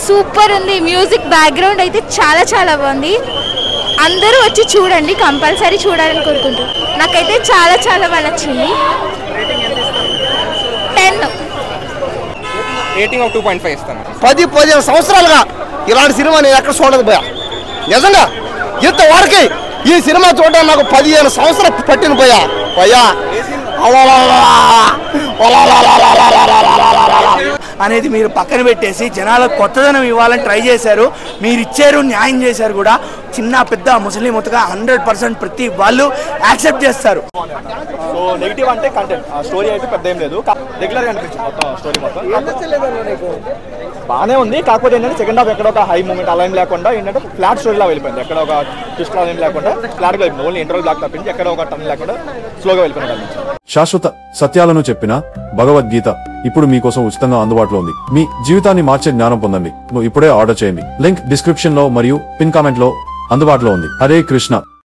Super ఉంది. Music background అయితే చాలా చాలా బాగుంది. అందరూ వచ్చి చూడండి, కంపల్సరీ చూడాలని కోరుకుంటున్నాను. నాకైతే చాలా చాలా బాగా నచ్చింది. 10 రేటింగ్ ఆఫ్ 2.5 ఇస్తాను. 10-15 సంవత్సరాలుగా ఇలాంటి సినిమా నేను ఎక్కడ చూడలేదు పోయా. నిజంగా ఇంతవరకు ఈ సినిమా చూడడం నాకు 15 సంవత్సరాలు పట్టిన పోయా. అనేది మీరు పక్కన పెట్టేసి జనాలకు కొత్తదనం ఇవ్వాలని ట్రై చేశారు. మీరు ఇచ్చారు, న్యాయం చేశారు కూడా. చిన్న పెద్ద ముస్లిం మొత్తగా 100% ప్రతి వాళ్ళు యాక్సెప్ట్ చేస్తారు. సో నెగిటివ్ అంటే కంటెంట్, స్టోరీ అయితే పెద్ద ఏం లేదు, రెగ్యులర్ గా అనిపించింది మొత్తం స్టోరీ మొత్తం బాగానే ఉంది. కాకపోతే ఏంటంటే సెకండ్ హాఫ్ ఎక్కడ ఒక హై మూమెంట్ అలా ఏం లేకుండా ఏంటంటే ఫ్లాట్ స్టోరీలా వెళ్ళిపోయింది. ఎక్కడ ఒక ట్విస్ట్ అలా ఏం లేకుండా ఫ్లాట్గా వెళ్ళింది. ఓన్లీ ఇంటర్వల్ బ్లాక్ తప్పించి ఎక్కడ ఒక టర్న్ లేకుండా స్లోగా వెళ్ళిపోయినట్టు అనిపించింది. శాశ్వత సత్యాలను చెప్పిన భగవద్గీత ఇప్పుడు మీకోసం ఉచితంగా అందుబాటులో ఉంది. మీ జీవితాన్ని మార్చే జ్ఞానం పొందండి. ఇప్పుడే ఆర్డర్ చేయండి. లింక్ డిస్క్రిప్షన్ లో మరియు పిన్ కామెంట్ లో అందుబాటులో ఉంది. హరే కృష్ణ.